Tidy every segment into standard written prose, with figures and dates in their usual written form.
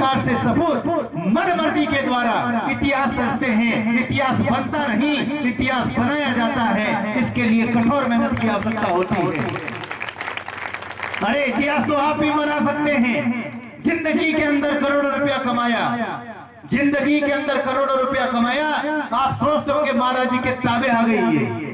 प्रकार से सबूत मन मर्जी के द्वारा इतिहास रचते हैं। इतिहास बनता नहीं, इतिहास बनाया जाता है। इसके लिए कठोर मेहनत की आवश्यकता होती है। अरे इतिहास तो आप भी बना सकते हैं। जिंदगी के अंदर करोड़ों रुपया कमाया, जिंदगी के अंदर करोड़ों रुपया कमाया, आप सोचते हो कि महाराज जी के ताबे आ गई है।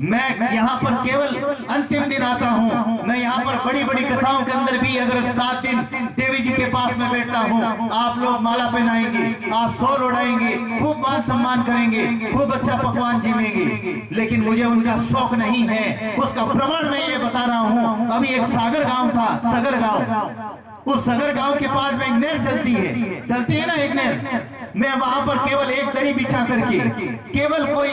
मैं यहाँ पर केवल अंतिम दिन आता हूँ। मैं यहाँ पर बड़ी बड़ी कथाओं के अंदर भी अगर 7 दिन देवी जी के पास में बैठता हूँ, आप लोग माला पहनाएंगे, आप शॉल उड़ाएंगे, खूब मान सम्मान करेंगे, खूब अच्छा पकवान जिमेंगे, लेकिन मुझे उनका शौक नहीं है। उसका प्रमाण मैं ये बता रहा हूँ। अभी एक सागर गांव था, सगर गांव। उस सगर गांव के पास में एक नहर चलती है ना, एक नहर। मैं वहां पर केवल एक दरी बिछा करके केवल कोई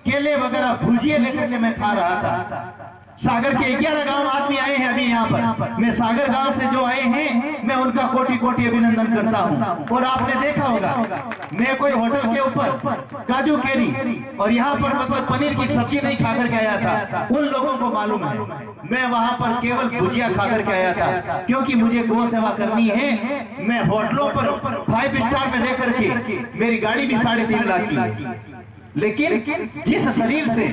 केले वगैरह भुजिए लेकर के मैं खा रहा था। सागर के 11 गांव आदमी आए हैं अभी यहाँ पर। मैं सागर गांव से जो आए हैं, मैं उनका कोटि कोटि अभिनंदन करता हूँ। और आपने देखा होगा, मैं कोई होटल के ऊपर काजू केरी और यहाँ पर मतलब पनीर की सब्जी नहीं खा करके आया था। उन लोगों को मालूम है मैं वहां पर केवल भुजिया खा करके आया था, क्योंकि मुझे गौ सेवा करनी है। मैं होटलों पर 5 स्टार में रह करके, मेरी गाड़ी भी 3.5 लाख की है, लेकिन जिस शरीर से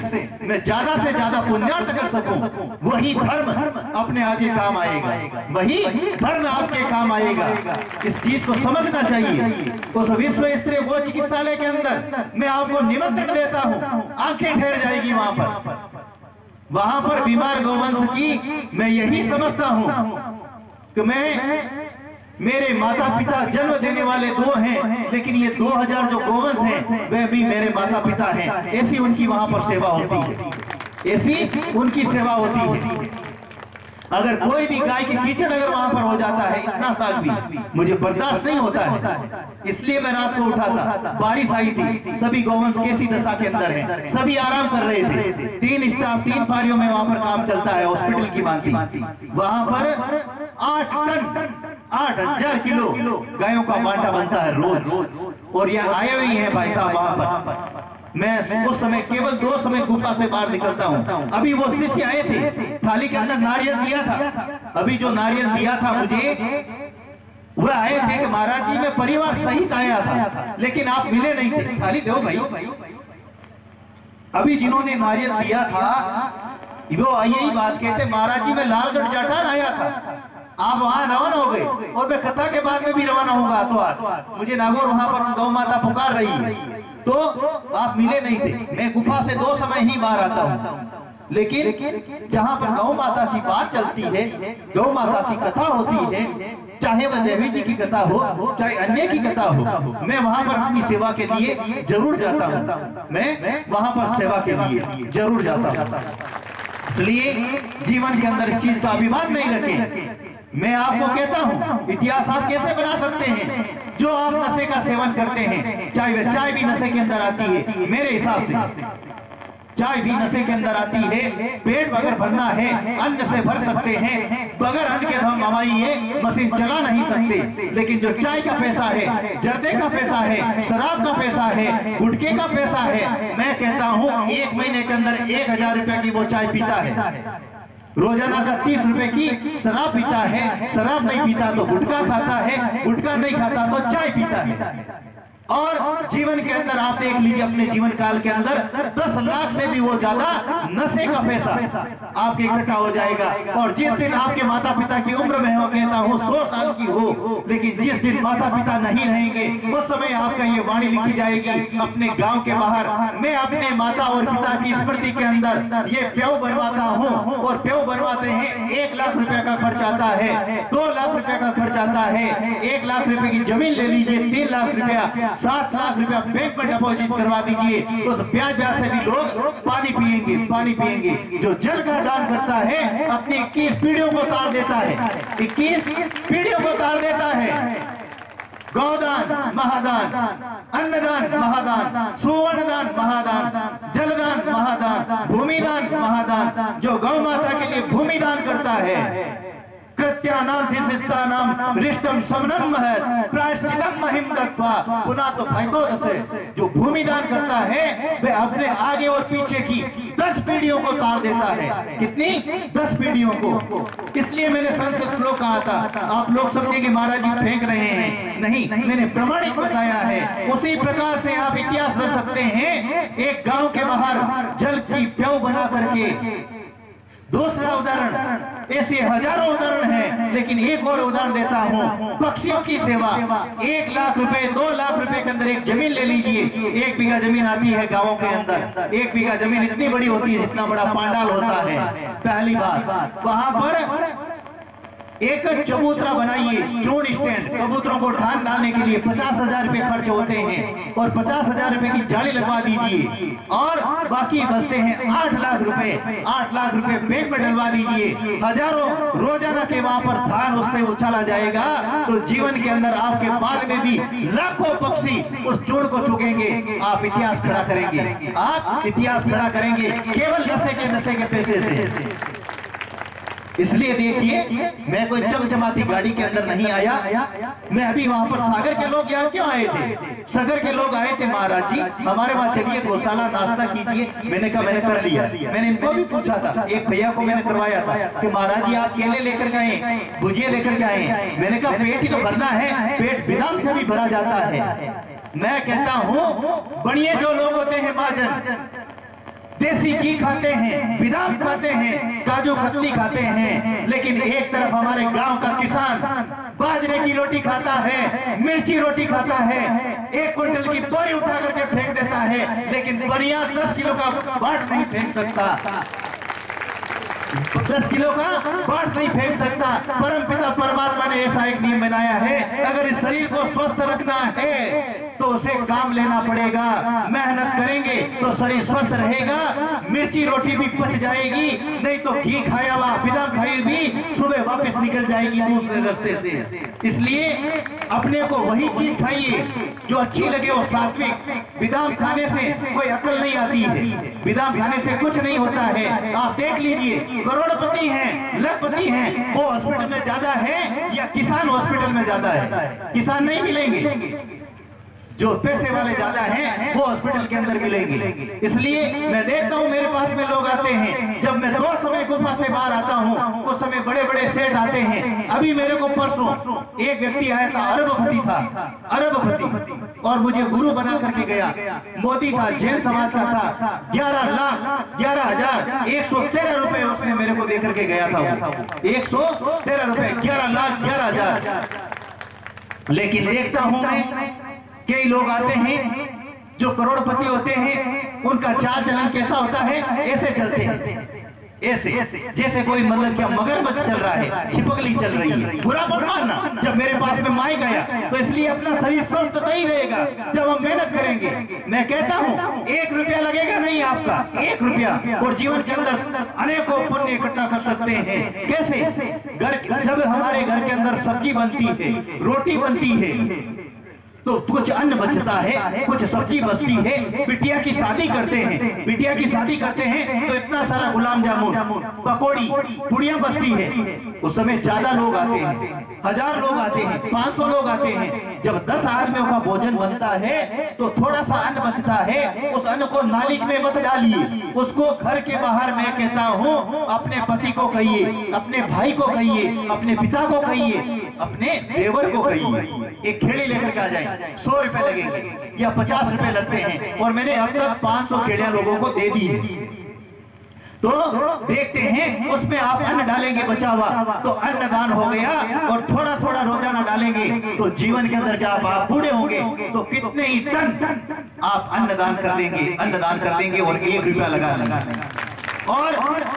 मैं ज्यादा से ज्यादा पुण्यार्थ कर सकूं, वही धर्म अपने आगे काम आएगा, वही धर्म आपके काम आएगा। इस चीज को समझना चाहिए। उस विश्व स्तरीय गो चिकित्सालय के अंदर मैं आपको निमंत्रण देता हूं, आंखें ठहर जाएगी वहां पर बीमार गौवंश की मैं यही समझता हूं कि मेरे माता पिता जन्म देने वाले 2 हैं, लेकिन ये 2000 जो गौवंश हैं वे भी मेरे माता पिता हैं। ऐसी उनकी वहां पर सेवा होती है, ऐसी उनकी सेवा होती है। अगर कोई भी गाय की कीचड़ अगर वहां पर हो जाता है, इतना साल भी मुझे बर्दाश्त नहीं होता है। इसलिए मैं रात को उठा था, बारिश आई थी, सभी गौवंश कैसी दशा के अंदर हैं, सभी आराम कर रहे थे। 3 स्टाफ 3 पारियों में वहां पर काम चलता है, हॉस्पिटल की भांति। वहां पर 8 टन 8000 किलो गायों का बांटा बनता है रोज। और यहाँ आए हुए हैं भाई साहब वहां पर। मैं उस समय केवल 2 समय गुफा से बाहर निकलता हूँ। अभी वो शिष्य आए थे, थाली के अंदर नारियल दिया था। अभी जो नारियल दिया था मुझे, वह आए थे कि महाराज जी मैं परिवार सहित आया था, लेकिन आप मिले नहीं थे, थाली दो भाई। अभी जिन्होंने नारियल दिया था वो यही बात कहते, महाराज जी मैं लालगढ़ जाटान आया था, आप वहां रवाना हो गए, और मैं कथा के बाद में भी रवाना होगा। तो आज मुझे नागौर वहां पर गौ माता पुकार रही है, तो आप मिले नहीं थे। मैं गुफा से 2 समय ही बाहर आता हूँ, लेकिन जहां पर गौ माता की बात चलती है, गौ माता की कथा होती है, चाहे वह देवी जी की कथा हो, चाहे अन्य की कथा हो, मैं वहां पर अपनी सेवा के लिए जरूर जाता हूँ। मैं वहां पर सेवा के लिए जरूर जाता हूँ। इसलिए जीवन के अंदर इस चीज का अभिमान नहीं रखें। मैं आपको कहता हूं, इतिहास आप कैसे बना सकते हैं? जो आप नशे का सेवन करते हैं, चाहे वह चाय भी नशे के अंदर आती है, मेरे हिसाब से चाय भी नशे के अंदर आती है। पेट अगर भरना है, अन्न से भर सकते हैं, बगैर अन्न के हम हमारी ये मशीन चला नहीं सकते। लेकिन जो चाय का पैसा है, जर्दे का पैसा है, शराब का पैसा है, गुटखे का पैसा है, मैं कहता हूं 1 महीने के अंदर 1000 रुपए की वो चाय पीता है। रोजाना का 30 रुपए की शराब पीता है, शराब नहीं पीता तो गुटखा खाता है, गुटखा नहीं खाता तो चाय पीता है। और जीवन के अंदर आप देख लीजिए, अपने जीवन काल के अंदर 10 लाख से भी वो ज्यादा नशे का पैसा आपके इकट्ठा हो जाएगा। और जिस दिन आपके माता पिता की उम्र में हो, कहता हूँ 100 साल की हो, लेकिन जिस दिन माता पिता नहीं रहेंगे, उस समय आपका ये वाणी लिखी जाएगी अपने गांव के बाहर, मैं अपने माता और पिता की स्मृति के अंदर ये प्याऊ बनवाता हूँ। और प्याऊ बनवाते हैं, 1 लाख रुपए का खर्च आता है, 2 लाख रुपए का खर्च आता है, 1 लाख रुपए की जमीन ले लीजिए, 3 लाख रुपया, 7 लाख रुपया बैंक में डिपॉजिट करवा दीजिए। उस ब्याज से भी लोग पानी पिएंगे, पानी पिएंगे। जो जल का दान करता है, अपनी 21 पीढ़ियों को तार देता है, 21 पीढ़ियों को तार देता है। गौदान महादान, अन्नदान महादान, सुवर्णदान महादान, जलदान महादान, भूमिदान महादान। जो गौ माता के लिए भूमिदान करता है, कृत्यानां धिसिष्टानां रिष्टम समनम महत् प्रायश्चितम महिम दत्वा पुनः तो भयतोदसे। जो भूमि दान करता है वह अपने आगे और पीछे की 10 पीढ़ियों को तार देता है। कितनी? 10 पीढ़ियों को। इसलिए मैंने संस्कृत श्लोक कहा था। आप लोग समझेंगे महाराज जी फेंक रहे हैं, नहीं, मैंने प्रमाणिक बताया है। उसी प्रकार से आप इतिहास रख सकते हैं। एक गांव के बाहर जल की प्याऊ बना करके। दूसरा उदाहरण, ऐसे हजारों उदाहरण हैं, लेकिन एक और उदाहरण देता हूं। पक्षियों की सेवा। 1 लाख रुपए 2 लाख रुपए के अंदर एक जमीन ले लीजिए। 1 बीघा जमीन आती है गांवों के अंदर। 1 बीघा जमीन इतनी बड़ी होती है जितना बड़ा पांडाल होता है। पहली बात, वहां पर एक चबूतरा बनाइए, चून स्टैंड। कबूतरों को ठान डालने के लिए 50,000 रुपए खर्च होते हैं और 50,000 रुपए की जाली लगवा दीजिए और बाकी बचते हैं 8 लाख रुपए। 8 लाख रुपए बैंक में डलवा दीजिए। हजारों रोजाना के वहां पर धान उससे उछाला जाएगा तो जीवन के अंदर आपके बाद में भी लाखों पक्षी उस चून को चुकेंगे। आप इतिहास खड़ा करेंगे, आप इतिहास खड़ा करेंगे केवल नशे के पैसे से। इसलिए देखिए, मैं कोई चमचमाती गाड़ी के अंदर नहीं आया। मैं अभी वहां पर सागर के लोग यहाँ क्यों आए थे? सागर के लोग आए थे, महाराज जी हमारे वहां चलिए गौशाला नाश्ता कीजिए। मैंने कहा मैंने कर लिया। मैंने इनको भी पूछा था, एक भैया को मैंने करवाया था कि महाराज जी आप केले लेकर गए, भुजिया लेकर गए। मैंने कहा पेट ही तो भरना है, पेट बिदाम से भी भरा जाता है। मैं कहता हूँ बढ़िया जो लोग होते हैं महाजन, देसी घी खाते हैं, बादाम खाते हैं, काजू कतली खाते हैं, लेकिन एक तरफ हमारे गांव का किसान बाजरे की रोटी खाता है, मिर्ची रोटी खाता है, 1 क्विंटल की बोरी उठा करके फेंक देता है, लेकिन बढ़िया 10 किलो का बाट नहीं फेंक सकता। 10 किलो का बाट नहीं फेंक सकता। परमपिता परमात्मा ने ऐसा एक नियम बनाया है, अगर इस शरीर को स्वस्थ रखना है तो उसे काम लेना पड़ेगा। मेहनत करेंगे तो शरीर स्वस्थ रहेगा। मिर्ची रोटी भी पच जाएगी, नहीं तो घी खाया हुआ बादाम खाई भी सुबह वापस निकल जाएगी दूसरे रास्ते से। इसलिए अपने को वही चीज खाइए जो अच्छी लगे, वो सात्विक। बादाम खाने से कोई अकल नहीं आती है, बादाम खाने से कुछ नहीं होता है। आप देख लीजिए, करोड़पति हैं, लखपति हैं, वो हॉस्पिटल में ज्यादा है या किसान हॉस्पिटल में ज्यादा है? किसान नहीं मिलेंगे, जो पैसे वाले ज्यादा हैं वो हॉस्पिटल के अंदर मिलेंगे। इसलिए मैं देखता हूं मेरे पास में लोग आते हैं, जब मैं 2 समय गुफा से बाहर आता हूं उस समय बड़े बड़े सेठ आते हैं। अभी मेरे को परसों एक व्यक्ति आया था, अरबपति था, अरबपति, और मुझे गुरु बना करके गया। मोदी था, जैन समाज का था। 11,11,113 रुपए उसने मेरे को दे करके गया था। 113 रुपए, 11,11,000। लेकिन देखता हूं मैं कई लोग आते हैं जो करोड़पति होते हैं, उनका चाल चलन कैसा होता है? ऐसे चलते हैं, ऐसे जैसे कोई मतलब क्या मगरमच्छ चल रहा है, छिपकली चल रही है। बुरा मत मानना, जब मेरे पास में माइक आया तो इसलिए अपना शरीर स्वस्थ नहीं रहेगा जब हम मेहनत करेंगे। मैं कहता हूँ 1 रुपया लगेगा नहीं आपका, 1 रुपया, और जीवन के अंदर अनेकों पुण्य इकट्ठा कर सकते हैं। कैसे? जब हमारे घर के अंदर सब्जी बनती है, रोटी बनती है, तो कुछ अन्न बचता है, कुछ सब्जी बचती है। बिटिया की शादी करते हैं, बिटिया की शादी करते हैं तो इतना सारा गुलाब जामुन, पकौड़ी, पुड़ियां बचती है। उस समय ज्यादा लोग आते हैं, 1000 लोग आते हैं, 500 लोग आते हैं। जब 10 आदमियों का भोजन बनता है तो थोड़ा सा अन्न बचता है। उस अन्न को नाली में मत डालिए, उसको घर के बाहर, मैं कहता हूँ अपने पति को कहिए, अपने भाई को कहिए, अपने पिता को कहिए, अपने देवर को कहिए, एक खेड़ी लेकर के आ जाए। 100 रुपए लगेंगे या 50 रुपए लगते हैं, और मैंने अब तक 500 खेड़ियां लोगों को दे दी है। तो देखते हैं उसमें आप अन्न डालेंगे बचा हुआ तो अन्नदान हो गया, और थोड़ा थोड़ा रोजाना डालेंगे तो जीवन के अंदर जब आप बूढ़े होंगे तो कितने ही टन आप अन्नदान कर देंगे, अन्नदान कर देंगे, और 1 रुपया लगा लेंगे। और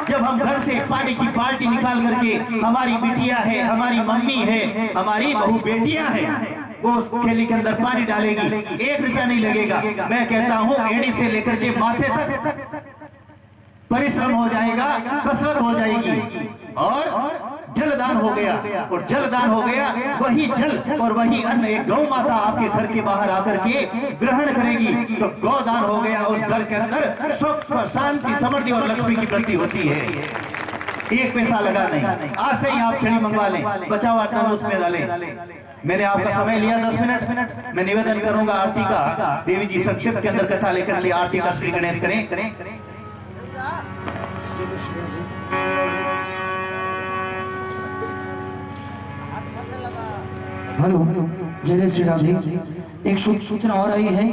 जब हम घर से पानी की बाल्टी निकाल करके, हमारी बिटिया है, हमारी मम्मी है, हमारी बहू बेटियां हैं, वो उस थैली के अंदर पानी डालेगी, 1 रुपया नहीं लगेगा। मैं कहता हूँ एड़ी से लेकर के माथे तक परिश्रम हो जाएगा, कसरत हो जाएगी, और जलदान हो गया। और जलदान हो गया, वही जल और वही अन्न एक गौ माता आपके घर के बाहर आकर के ग्रहण करेगी, तो गौदान हो गया। उस घर के अंदर सुख, शांति, समृद्धि और लक्ष्मी की वृद्धि होती है। एक पैसा लगा नहीं। आज से ही आप खिड़ी मंगवा लें, बचाओ 8 उसमें डालें। मैंने आपका समय लिया 10 मिनट। मैं निवेदन करूंगा आरती का, देवी जी संक्षिप्त के अंदर कथा लेकर के आरती का श्री गणेश करें। हेलो, जय श्री राधे। एक सूचना और आई है,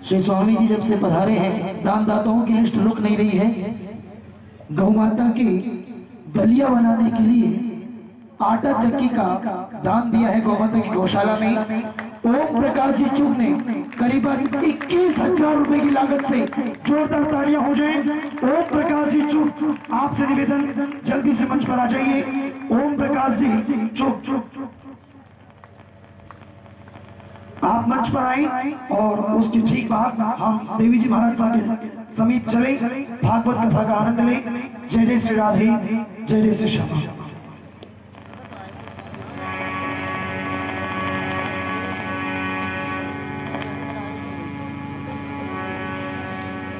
श्री स्वामी जी जब से पधारे हैं, दान दाताओं की लिस्ट रुक नहीं रही है। गौ माता की दलिया बनाने के लिए आटा चक्की का दान दिया है गौ माता की गौशाला में। ओम प्रकाश जी चुग ने करीबन 21,000 रुपए की लागत से, जोरदार तालियां हो जाएं। ओम प्रकाश जी चुग, आपसे निवेदन जल्दी से मंच पर आ जाइए। ओम प्रकाश जी चुग, आप मंच पर आए और उसके ठीक बाद हम देवी जी महाराज साहब के समीप चले, भागवत कथा का आनंद लें। जय जय श्री राधे, जय जय श्री श्यामा।